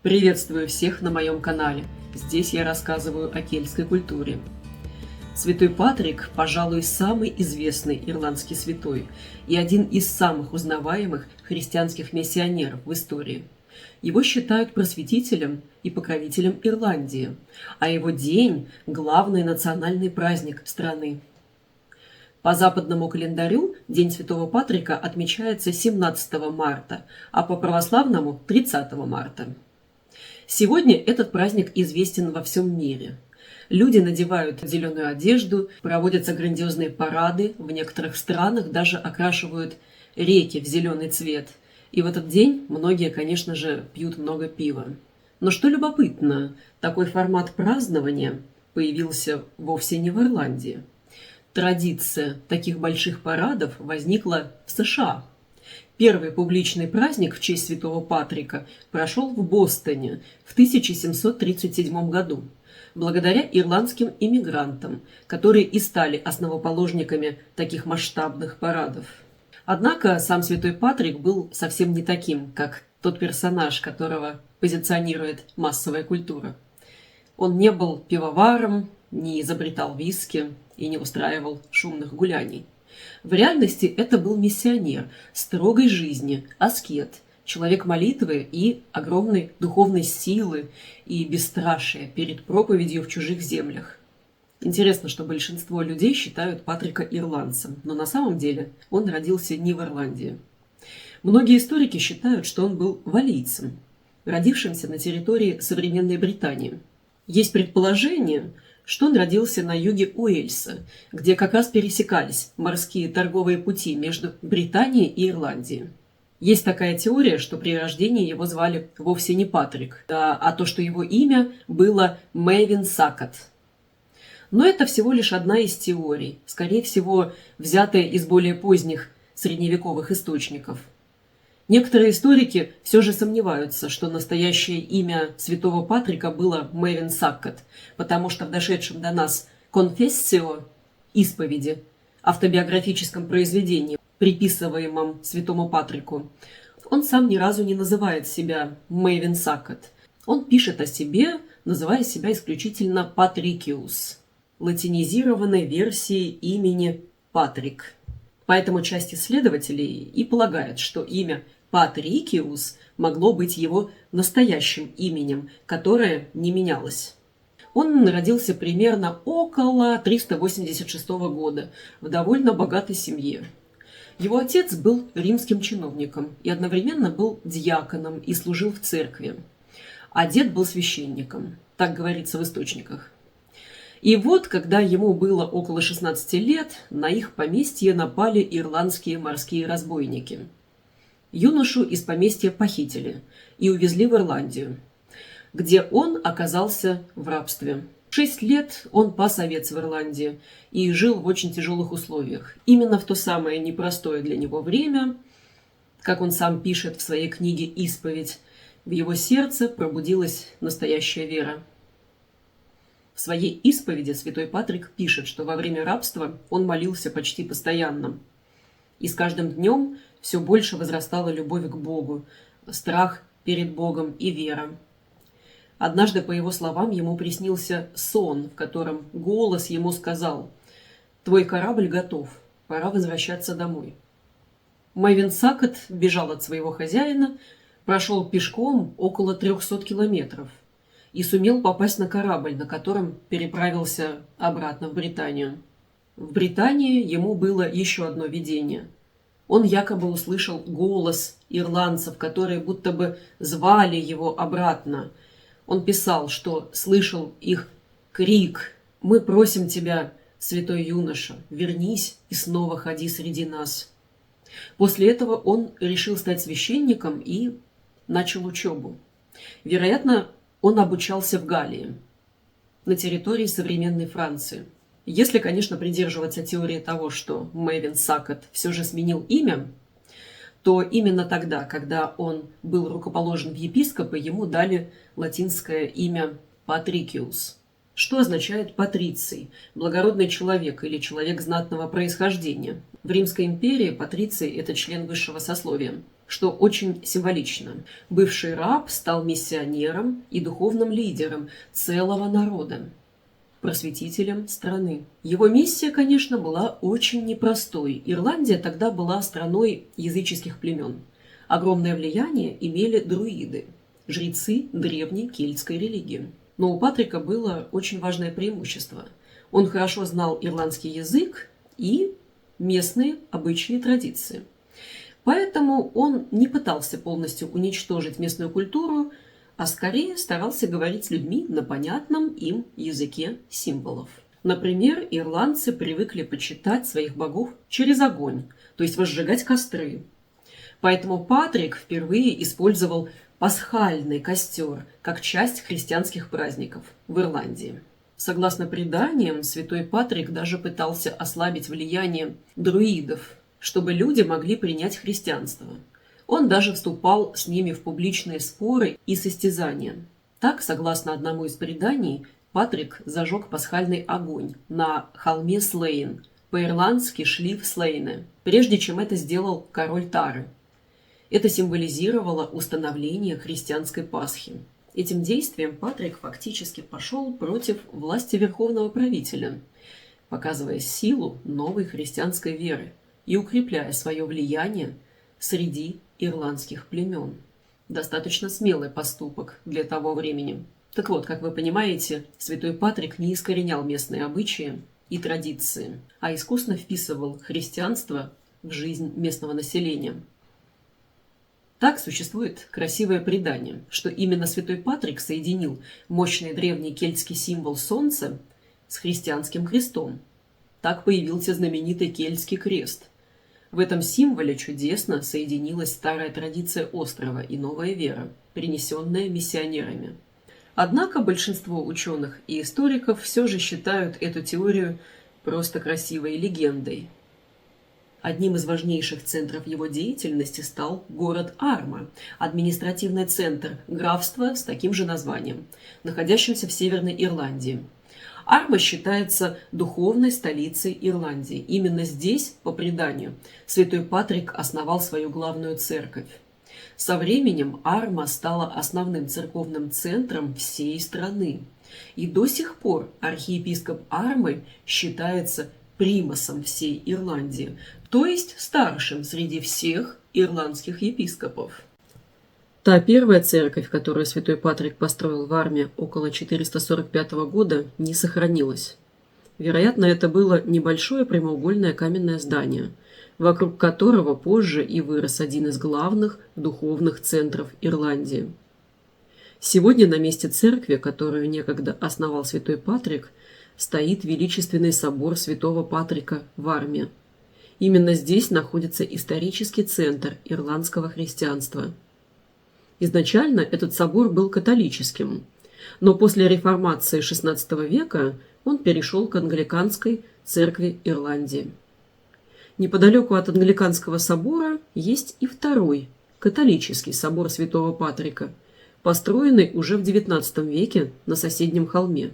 Приветствую всех на моем канале. Здесь я рассказываю о кельтской культуре. Святой Патрик, пожалуй, самый известный ирландский святой и один из самых узнаваемых христианских миссионеров в истории. Его считают просветителем и покровителем Ирландии, а его день – главный национальный праздник страны. По западному календарю День Святого Патрика отмечается 17 марта, а по православному – 30 марта. Сегодня этот праздник известен во всем мире. Люди надевают зеленую одежду, проводятся грандиозные парады, в некоторых странах даже окрашивают реки в зеленый цвет. И в этот день многие, конечно же, пьют много пива. Но что любопытно, такой формат празднования появился вовсе не в Ирландии. Традиция таких больших парадов возникла в США. Первый публичный праздник в честь Святого Патрика прошел в Бостоне в 1737 году, благодаря ирландским иммигрантам, которые и стали основоположниками таких масштабных парадов. Однако сам Святой Патрик был совсем не таким, как тот персонаж, которого позиционирует массовая культура. Он не был пивоваром, не изобретал виски и не устраивал шумных гуляний. В реальности это был миссионер строгой жизни, аскет, человек молитвы и огромной духовной силы и бесстрашия перед проповедью в чужих землях. Интересно, что большинство людей считают Патрика ирландцем, но на самом деле он родился не в Ирландии. Многие историки считают, что он был валлийцем, родившимся на территории современной Британии. Есть предположение, что он родился на юге Уэльса, где как раз пересекались морские торговые пути между Британией и Ирландией. Есть такая теория, что при рождении его звали вовсе не Патрик, а то, что его имя было Мэйвин Саккот. Но это всего лишь одна из теорий, скорее всего, взятая из более поздних средневековых источников. Некоторые историки все же сомневаются, что настоящее имя святого Патрика было Мэйвин Саккот, потому что в дошедшем до нас «Confessio» исповеди, автобиографическом произведении, приписываемом святому Патрику, он сам ни разу не называет себя Мэйвин Саккот. Он пишет о себе, называя себя исключительно Патрикиус, латинизированной версией имени Патрик. Поэтому часть исследователей и полагает, что имя Патрикиус могло быть его настоящим именем, которое не менялось. Он родился примерно около 386 года в довольно богатой семье. Его отец был римским чиновником и одновременно был диаконом и служил в церкви, а дед был священником, так говорится в источниках. И вот, когда ему было около 16 лет, на их поместье напали ирландские морские разбойники. Юношу из поместья похитили и увезли в Ирландию, где он оказался в рабстве. 6 лет он пас овец в Ирландии и жил в очень тяжелых условиях. Именно в то самое непростое для него время, как он сам пишет в своей книге «Исповедь», в его сердце пробудилась настоящая вера. В своей исповеди святой Патрик пишет, что во время рабства он молился почти постоянно. И с каждым днем все больше возрастала любовь к Богу, страх перед Богом и вера. Однажды, по его словам, ему приснился сон, в котором голос ему сказал: «Твой корабль готов, пора возвращаться домой». Мэйвин Саккот бежал от своего хозяина, прошел пешком около 300 километров и сумел попасть на корабль, на котором переправился обратно в Британию. В Британии ему было еще одно видение. Он якобы услышал голос ирландцев, которые будто бы звали его обратно. Он писал, что слышал их крик: «Мы просим тебя, святой юноша, вернись и снова ходи среди нас». После этого он решил стать священником и начал учебу. Вероятно, он обучался в Галлии, на территории современной Франции. Если, конечно, придерживаться теории того, что Мэйвин Саккот все же сменил имя, то именно тогда, когда он был рукоположен в епископы, ему дали латинское имя Патрикиус, что означает «патриций», благородный человек или человек знатного происхождения. В Римской империи патриций – это член высшего сословия. что очень символично. Бывший раб стал миссионером и духовным лидером целого народа, просветителем страны. Его миссия, конечно, была очень непростой. Ирландия тогда была страной языческих племен. Огромное влияние имели друиды, жрецы древней кельтской религии. Но у Патрика было очень важное преимущество. Он хорошо знал ирландский язык и местные обычаи и традиции. Поэтому он не пытался полностью уничтожить местную культуру, а скорее старался говорить с людьми на понятном им языке символов. Например, ирландцы привыкли почитать своих богов через огонь, то есть возжигать костры. Поэтому Патрик впервые использовал пасхальный костер как часть христианских праздников в Ирландии. Согласно преданиям, святой Патрик даже пытался ослабить влияние друидов, чтобы люди могли принять христианство. Он даже вступал с ними в публичные споры и состязания. Так, согласно одному из преданий, Патрик зажег пасхальный огонь на холме Слейн, по-ирландски Шлиф Слейне, прежде чем это сделал король Тары. Это символизировало установление христианской Пасхи. Этим действием Патрик фактически пошел против власти верховного правителя, показывая силу новой христианской веры и укрепляя свое влияние среди ирландских племен. Достаточно смелый поступок для того времени. Так вот, как вы понимаете, святой Патрик не искоренял местные обычаи и традиции, а искусно вписывал христианство в жизнь местного населения. Так существует красивое предание, что именно святой Патрик соединил мощный древний кельтский символ солнца с христианским крестом. Так появился знаменитый кельтский крест. В этом символе чудесно соединилась старая традиция острова и новая вера, принесенная миссионерами. Однако большинство ученых и историков все же считают эту теорию просто красивой легендой. Одним из важнейших центров его деятельности стал город Арма, административный центр графства с таким же названием, находящимся в Северной Ирландии. Арма считается духовной столицей Ирландии. Именно здесь, по преданию, святой Патрик основал свою главную церковь. Со временем Арма стала основным церковным центром всей страны. И до сих пор архиепископ Армы считается примасом всей Ирландии, то есть старшим среди всех ирландских епископов. Та первая церковь, которую святой Патрик построил в Арме около 445 года, не сохранилась. Вероятно, это было небольшое прямоугольное каменное здание, вокруг которого позже и вырос один из главных духовных центров Ирландии. Сегодня на месте церкви, которую некогда основал святой Патрик, стоит величественный собор святого Патрика в Арме. Именно здесь находится исторический центр ирландского христианства. Изначально этот собор был католическим, но после реформации XVI века он перешел к англиканской церкви Ирландии. Неподалеку от англиканского собора есть и второй, католический собор святого Патрика, построенный уже в XIX веке на соседнем холме.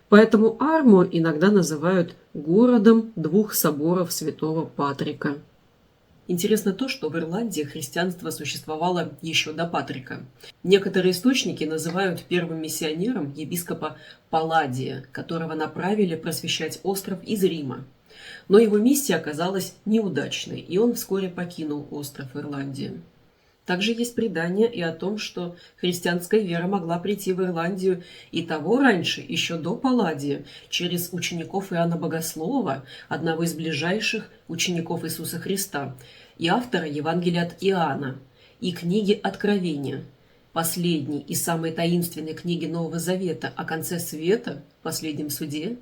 Поэтому Арму иногда называют городом двух соборов святого Патрика. Интересно то, что в Ирландии христианство существовало еще до Патрика. Некоторые источники называют первым миссионером епископа Палладия, которого направили просвещать остров из Рима. Но его миссия оказалась неудачной, и он вскоре покинул остров Ирландии. Также есть предание и о том, что христианская вера могла прийти в Ирландию и того раньше, еще до Палладия, через учеников Иоанна Богослова, одного из ближайших учеников Иисуса Христа, и автора Евангелия от Иоанна, и книги Откровения, последней и самой таинственной книги Нового Завета о конце света, последнем суде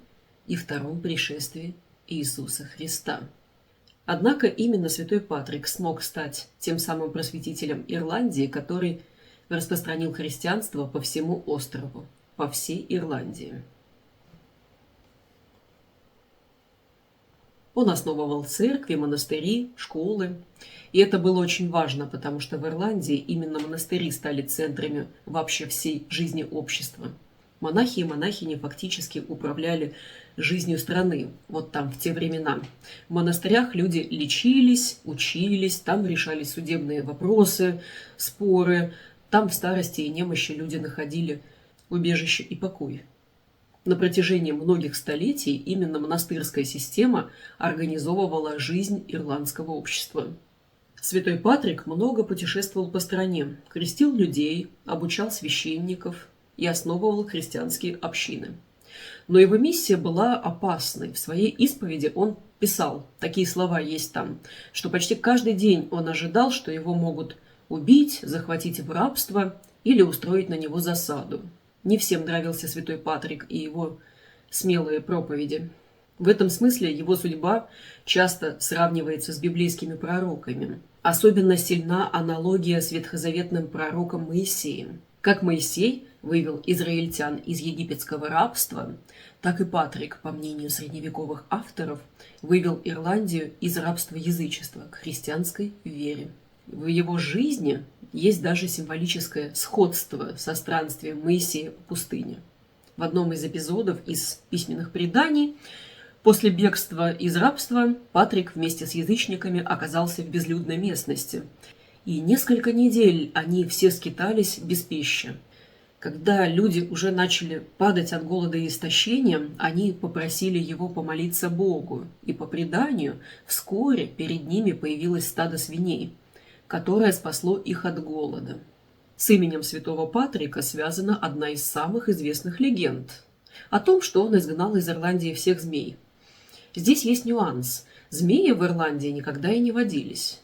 и втором пришествии Иисуса Христа. Однако именно святой Патрик смог стать тем самым просветителем Ирландии, который распространил христианство по всему острову, по всей Ирландии. Он основывал церкви, монастыри, школы. И это было очень важно, потому что в Ирландии именно монастыри стали центрами вообще всей жизни общества. Монахи и монахини фактически управляли жизнью страны, вот там, в те времена. В монастырях люди лечились, учились, там решались судебные вопросы, споры. Там в старости и немощи люди находили убежище и покой. На протяжении многих столетий именно монастырская система организовывала жизнь ирландского общества. Святой Патрик много путешествовал по стране, крестил людей, обучал священников и основывал христианские общины. Но его миссия была опасной. В своей исповеди он писал, такие слова есть там, что почти каждый день он ожидал, что его могут убить, захватить в рабство или устроить на него засаду. Не всем нравился святой Патрик и его смелые проповеди. В этом смысле его судьба часто сравнивается с библейскими пророками. Особенно сильна аналогия с ветхозаветным пророком Моисеем. Как Моисей вывел израильтян из египетского рабства, так и Патрик, по мнению средневековых авторов, вывел Ирландию из рабства язычества к христианской вере. В его жизни есть даже символическое сходство со странствием Моисея по пустыне. В одном из эпизодов из письменных преданий после бегства из рабства Патрик вместе с язычниками оказался в безлюдной местности. И несколько недель они все скитались без пищи. Когда люди уже начали падать от голода и истощения, они попросили его помолиться Богу. И по преданию вскоре перед ними появилось стадо свиней, которое спасло их от голода. С именем святого Патрика связана одна из самых известных легенд о том, что он изгнал из Ирландии всех змей. Здесь есть нюанс. Змеи в Ирландии никогда и не водились.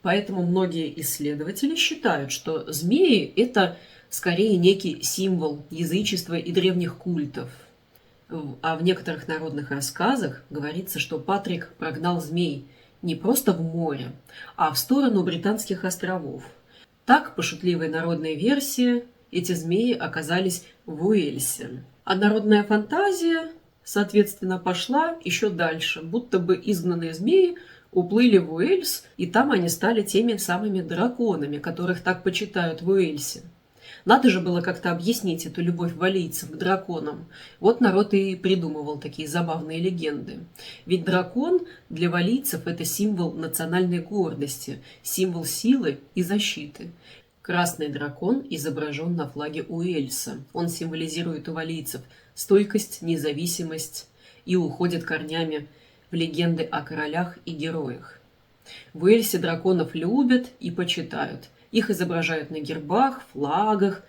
Поэтому многие исследователи считают, что змеи – это скорее некий символ язычества и древних культов. А в некоторых народных рассказах говорится, что Патрик прогнал змей не просто в море, а в сторону Британских островов. Так, по шутливой народной версии, эти змеи оказались в Уэльсе. А народная фантазия, соответственно, пошла еще дальше, будто бы изгнанные змеи уплыли в Уэльс, и там они стали теми самыми драконами, которых так почитают в Уэльсе. Надо же было как-то объяснить эту любовь валлийцев к драконам. Вот народ и придумывал такие забавные легенды. Ведь дракон для валлийцев – это символ национальной гордости, символ силы и защиты. Красный дракон изображен на флаге Уэльса. Он символизирует у валлийцев стойкость, независимость и уходит корнями в легенды о королях и героях. В Уэльсе драконов любят и почитают. Их изображают на гербах, флагах,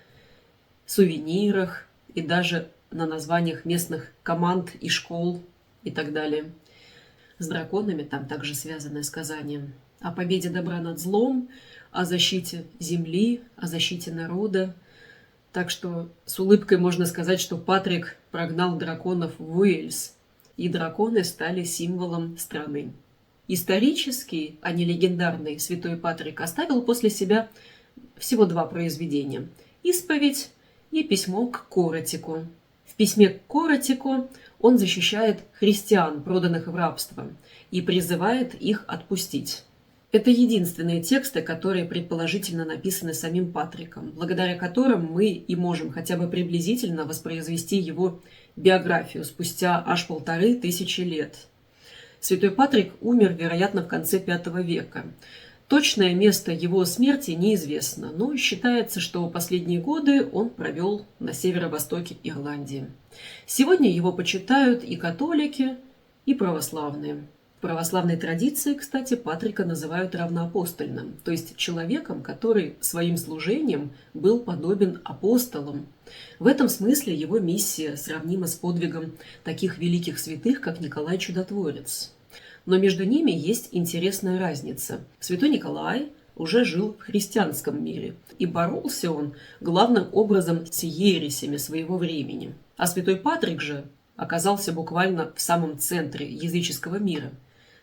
сувенирах и даже на названиях местных команд и школ и так далее. С драконами там также связаны сказания о победе добра над злом, о защите земли, о защите народа. Так что с улыбкой можно сказать, что Патрик прогнал драконов в Уэльс, и драконы стали символом страны. Исторический, а не легендарный святой Патрик оставил после себя всего 2 произведения – «Исповедь» и «Письмо к Коротику». В письме к Коротику он защищает христиан, проданных в рабство, и призывает их отпустить. Это единственные тексты, которые предположительно написаны самим Патриком, благодаря которым мы и можем хотя бы приблизительно воспроизвести его биографию спустя аж 1500 лет. Святой Патрик умер, вероятно, в конце V века. Точное место его смерти неизвестно, но считается, что последние годы он провел на северо-востоке Ирландии. Сегодня его почитают и католики, и православные. В православной традиции, кстати, Патрика называют равноапостольным, то есть человеком, который своим служением был подобен апостолам. В этом смысле его миссия сравнима с подвигом таких великих святых, как Николай Чудотворец. Но между ними есть интересная разница. Святой Николай уже жил в христианском мире, и боролся он главным образом с ересями своего времени. А святой Патрик же оказался буквально в самом центре языческого мира,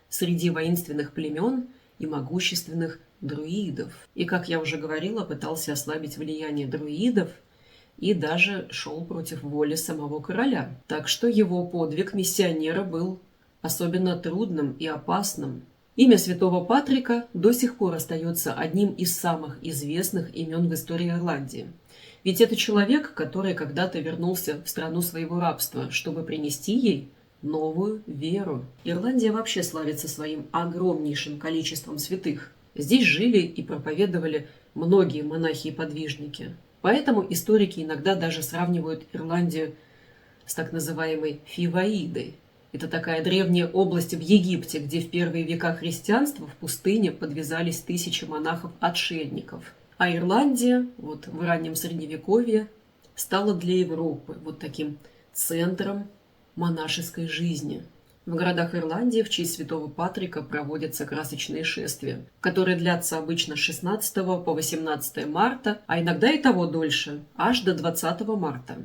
среди воинственных племен и могущественных друидов. И, как я уже говорила, пытался ослабить влияние друидов и даже шел против воли самого короля. Так что его подвиг миссионера был особенно трудным и опасным. Имя святого Патрика до сих пор остается одним из самых известных имен в истории Ирландии. Ведь это человек, который когда-то вернулся в страну своего рабства, чтобы принести ей новую веру. Ирландия вообще славится своим огромнейшим количеством святых. Здесь жили и проповедовали многие монахи и подвижники. Поэтому историки иногда даже сравнивают Ирландию с так называемой Фиваидой. Это такая древняя область в Египте, где в первые века христианства в пустыне подвязались тысячи монахов-отшельников. А Ирландия, вот в раннем Средневековье, стала для Европы вот таким центром монашеской жизни. В городах Ирландии в честь святого Патрика проводятся красочные шествия, которые длятся обычно с 16 по 18 марта, а иногда и того дольше, аж до 20 марта.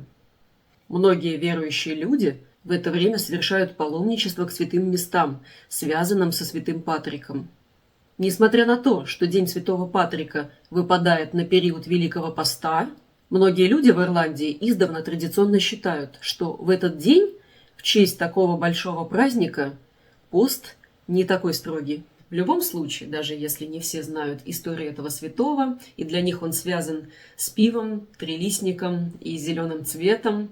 Многие верующие люди в это время совершают паломничество к святым местам, связанным со святым Патриком. Несмотря на то, что День святого Патрика выпадает на период Великого Поста, многие люди в Ирландии издавна традиционно считают, что в этот день, в честь такого большого праздника, пост не такой строгий. В любом случае, даже если не все знают историю этого святого, и для них он связан с пивом, трилистником и зеленым цветом,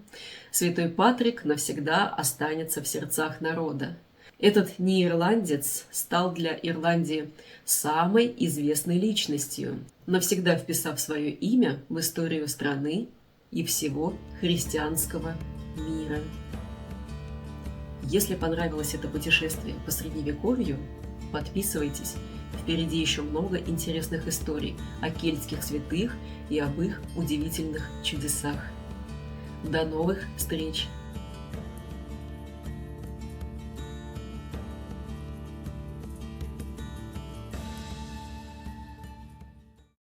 святой Патрик навсегда останется в сердцах народа. Этот неирландец стал для Ирландии самой известной личностью, навсегда вписав свое имя в историю страны и всего христианского мира. Если понравилось это путешествие по Средневековью, подписывайтесь. Впереди еще много интересных историй о кельтских святых и об их удивительных чудесах. До новых встреч!